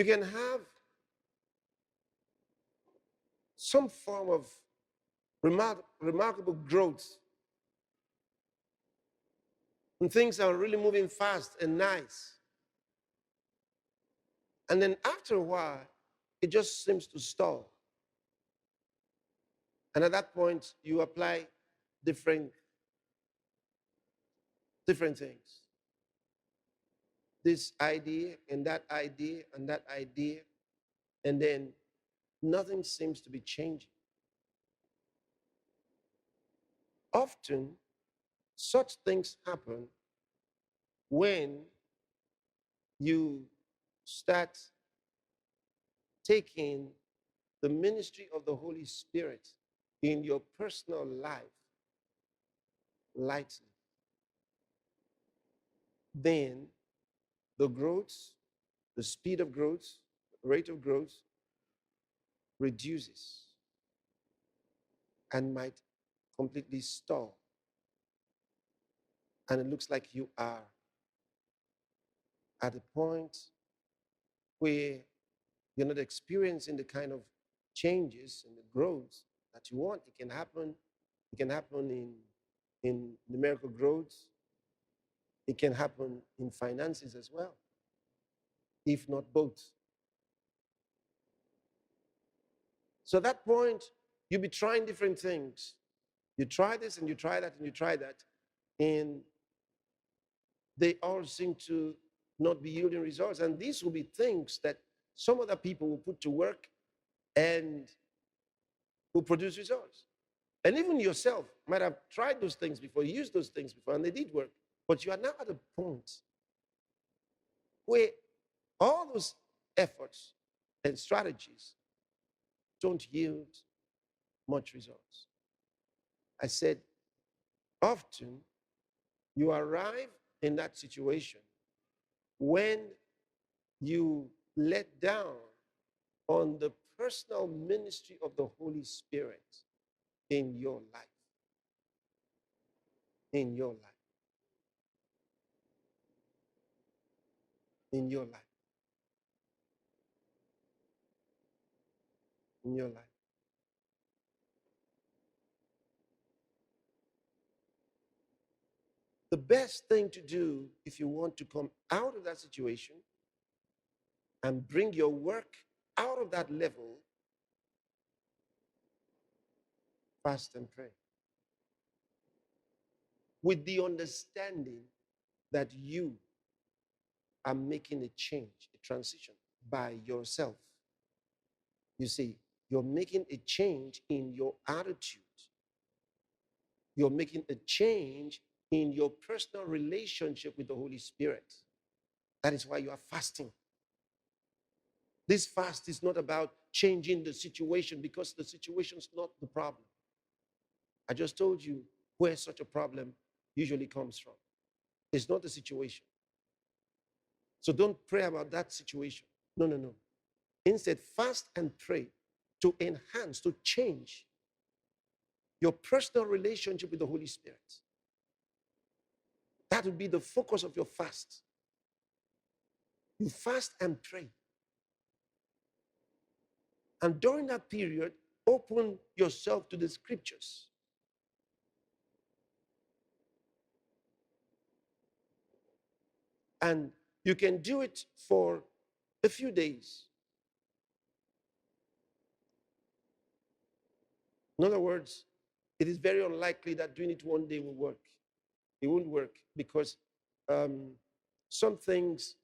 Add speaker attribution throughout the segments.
Speaker 1: You can have some form of remarkable growth, and things are really moving fast and nice. And then after a while, it just seems to stall. And at that point, you apply different things. This idea and that idea and that idea, and then nothing seems to be changing. Often, such things happen when you start taking the ministry of the Holy Spirit in your personal life lightly. Then the growth, the speed of growth, rate of growth reduces and might completely stall. And it looks like you are at a point where you're not experiencing the kind of changes and the growth that you want. It can happen. It can happen in numerical growth. It can happen in finances as well, if not both. So at that point, you'll be trying different things. You try this and you try that and you try that, and they all seem to not be yielding results. And these will be things that some other people will put to work and will produce results. And even yourself might have tried those things before, used those things before, and they did work. But you are now at a point where all those efforts and strategies don't yield much results. I said, often you arrive in that situation when you let down on the personal ministry of the Holy Spirit in your life. In your life. In your life. In your life. The best thing to do if you want to come out of that situation and bring your work out of that level, fast and pray. With the understanding that you are making a change, a transition by yourself. You see, you're making a change in your attitude. You're making a change in your personal relationship with the Holy Spirit. That is why you are fasting. This fast is not about changing the situation, because the situation is not the problem. I just told you where such a problem usually comes from. It's not the situation. So don't pray about that situation. No, no, no. Instead, fast and pray to enhance, to change your personal relationship with the Holy Spirit. That would be the focus of your fast. You fast and pray. And during that period, open yourself to the scriptures. And you can do it for a few days. In other words, it is very unlikely that doing it one day will work. It won't work because some things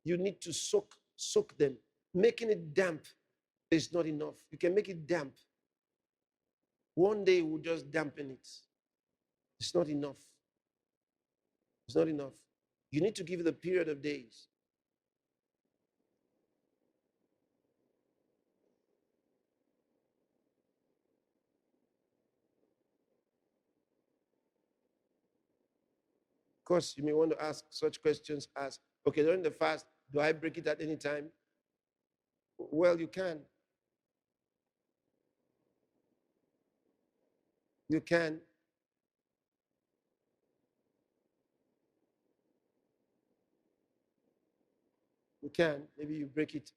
Speaker 1: you need to soak them. Making it damp is not enough. You can make it damp. One day will just dampen it. It's not enough. It's not enough. You need to give it a period of days. Of course, you may want to ask such questions as, okay, during the fast, do I break it at any time? Well, you can. You can. You can. Maybe you break it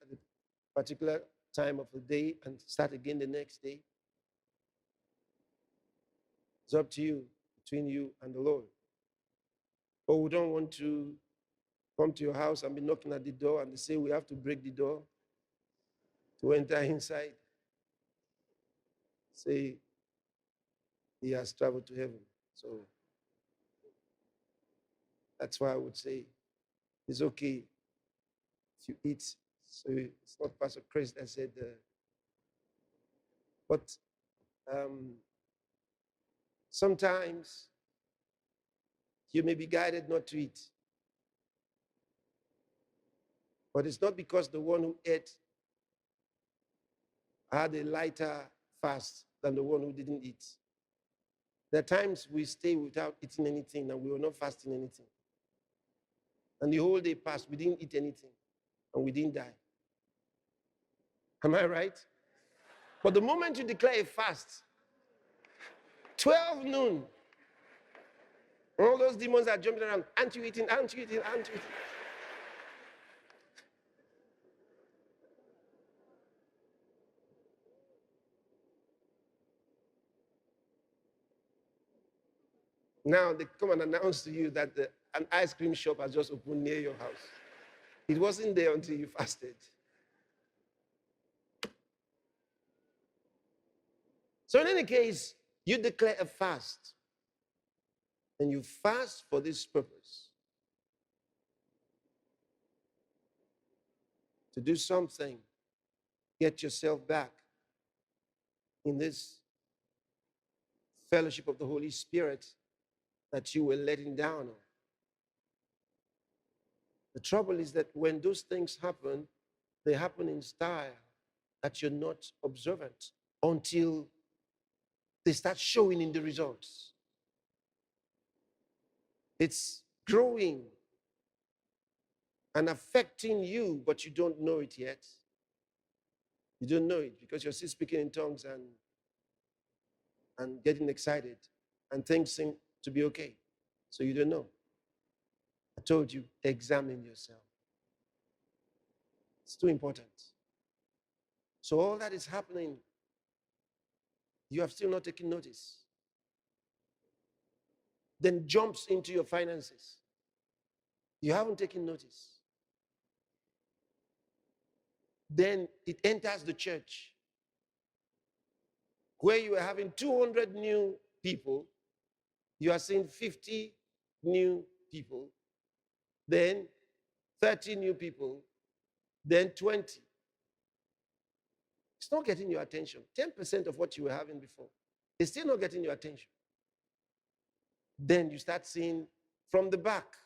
Speaker 1: particular time of the day and start again the next day. It's up to you, between you and the Lord. But we don't want to come to your house and be knocking at the door and they say we have to break the door to enter inside. Say he has traveled to heaven. So that's why I would say it's okay if you eat. So it's not Pastor Chris that said, but sometimes you may be guided not to eat. But it's not because the one who ate had a lighter fast than the one who didn't eat. There are times we stay without eating anything and we were not fasting anything. And the whole day passed, we didn't eat anything and we didn't die. Am I right? But the moment you declare a fast, 12 noon, all those demons are jumping around. Aren't you eating? Aren't you eating? Aren't you eating? Now they come and announce to you that an ice cream shop has just opened near your house. It wasn't there until you fasted. So in any case, you declare a fast. And you fast for this purpose. To do something. Get yourself back in this fellowship of the Holy Spirit that you were letting down on. The trouble is that when those things happen, they happen in style that you're not observant until they start showing in the results. It's growing and affecting you, but you don't know it yet. You don't know it because you're still speaking in tongues and getting excited and things seem to be okay. So you don't know. I told you, examine yourself. It's too important. So all that is happening, you have still not taken notice. Then jumps into your finances. You haven't taken notice. Then it enters the church where you are having 200 new people. You are seeing 50 new people, then 30 new people, then 20. It's not getting your attention. 10% of what you were having before is still not getting your attention. Then you start seeing from the back.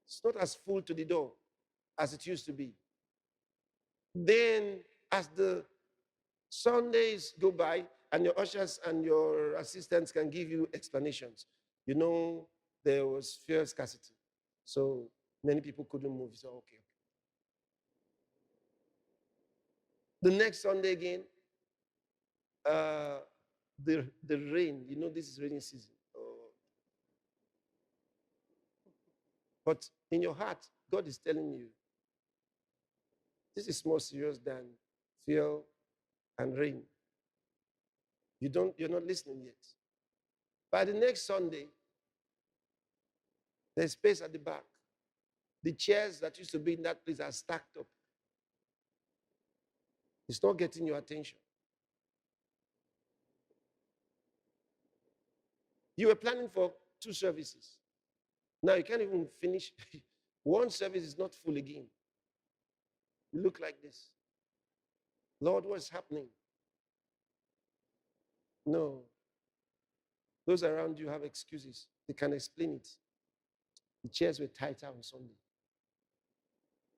Speaker 1: It's not as full to the door as it used to be. Then as the Sundays go by and your ushers and your assistants can give you explanations. You know, there was fear scarcity. So many people couldn't move. So, okay. The next Sunday again, the rain, you know, this is rainy season. Oh. But in your heart, God is telling you, this is more serious than fear and rain. You're not listening yet. By the next Sunday, there's space at the back. The chairs that used to be in that place are stacked up. It's not getting your attention. You were planning for 2 services. Now you can't even finish. One service is not full again. You look like this. Lord, what's happening? No. Those around you have excuses. They can explain it. The chairs were tighter on Sunday.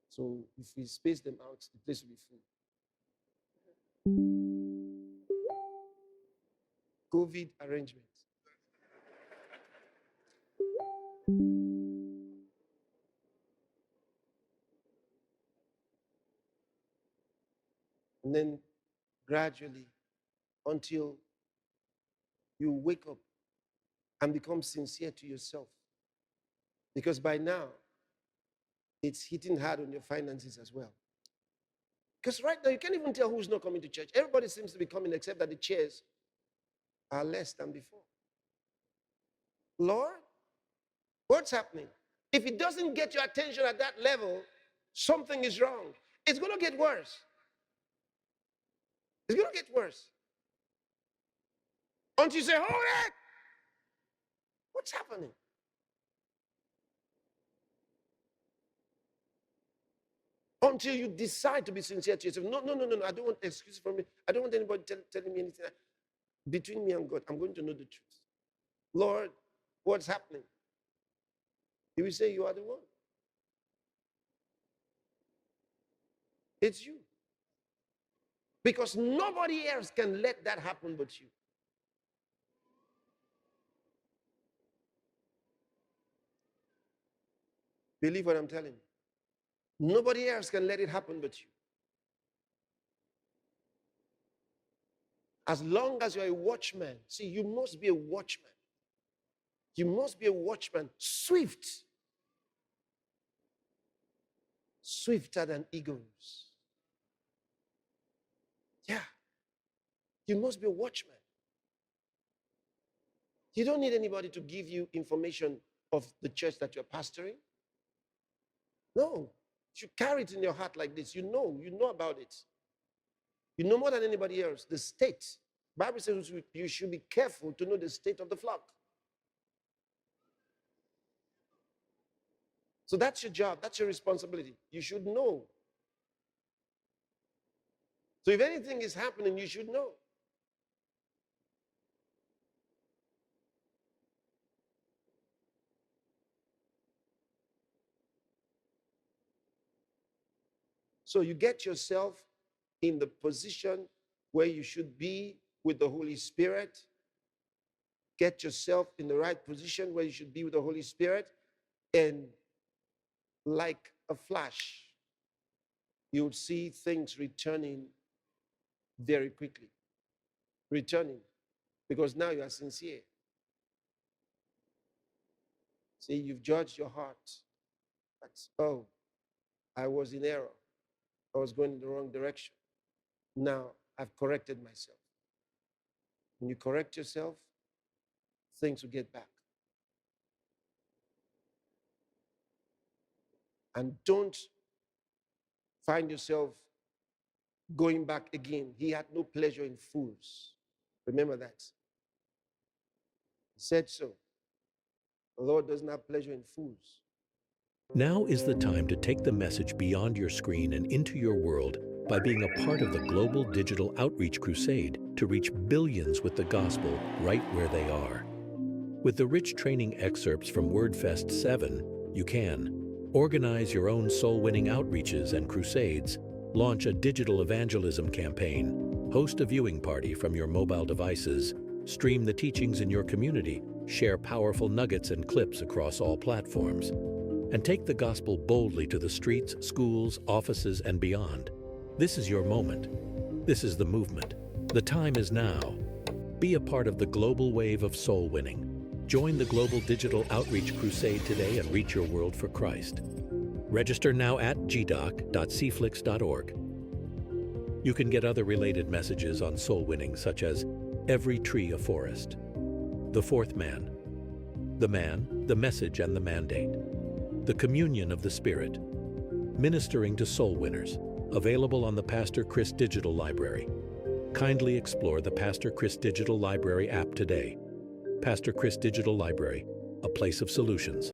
Speaker 1: So if we space them out, the place will be full. COVID arrangements. And then gradually, until you wake up and become sincere to yourself. Because by now, it's hitting hard on your finances as well. Because right now, you can't even tell who's not coming to church. Everybody seems to be coming, except that the chairs are less than before. Lord, what's happening? If it doesn't get your attention at that level, something is wrong. It's going to get worse. It's going to get worse. Until you say, hold it! What's happening? Until you decide to be sincere to yourself. No. I don't want excuses from me. I don't want anybody telling me anything. Between me and God, I'm going to know the truth. Lord, what's happening? He will say, you are the one. It's you. Because nobody else can let that happen but you. Believe what I'm telling you. Nobody else can let it happen but you. As long as you're a watchman, see, you must be a watchman. You must be a watchman, swift. Swifter than eagles. Yeah. You must be a watchman. You don't need anybody to give you information of the church that you're pastoring. No. You carry it in your heart like this. You know about it. You know more than anybody else. The state. The Bible says you should be careful to know the state of the flock. So that's your job. That's your responsibility. You should know. So if anything is happening, you should know. So you get yourself in the position where you should be with the Holy Spirit. Get yourself in the right position where you should be with the Holy Spirit. And like a flash, you would see things returning very quickly. Returning. Because now you are sincere. See, you've judged your heart. That's, oh, I was in error. I was going in the wrong direction. Now I've corrected myself. When you correct yourself, things will get back. And don't find yourself going back again. He had no pleasure in fools. Remember that. He said so. The Lord doesn't have pleasure in fools.
Speaker 2: Now is the time to take the message beyond your screen and into your world by being a part of the global digital outreach crusade to reach billions with the gospel right where they are. With the rich training excerpts from WordFest 7, you can organize your own soul-winning outreaches and crusades, launch a digital evangelism campaign, host a viewing party from your mobile devices, stream the teachings in your community, share powerful nuggets and clips across all platforms, and take the gospel boldly to the streets, schools, offices, and beyond. This is your moment. This is the movement. The time is now. Be a part of the global wave of soul winning. Join the Global Digital Outreach Crusade today and reach your world for Christ. Register now at gdoc.cflix.org. You can get other related messages on soul winning, such as Every Tree a Forest, The Fourth Man, the Message and the Mandate, The Communion of the Spirit, Ministering to Soul Winners, available on the Pastor Chris Digital Library. Kindly explore the Pastor Chris Digital Library app today. Pastor Chris Digital Library, a place of solutions.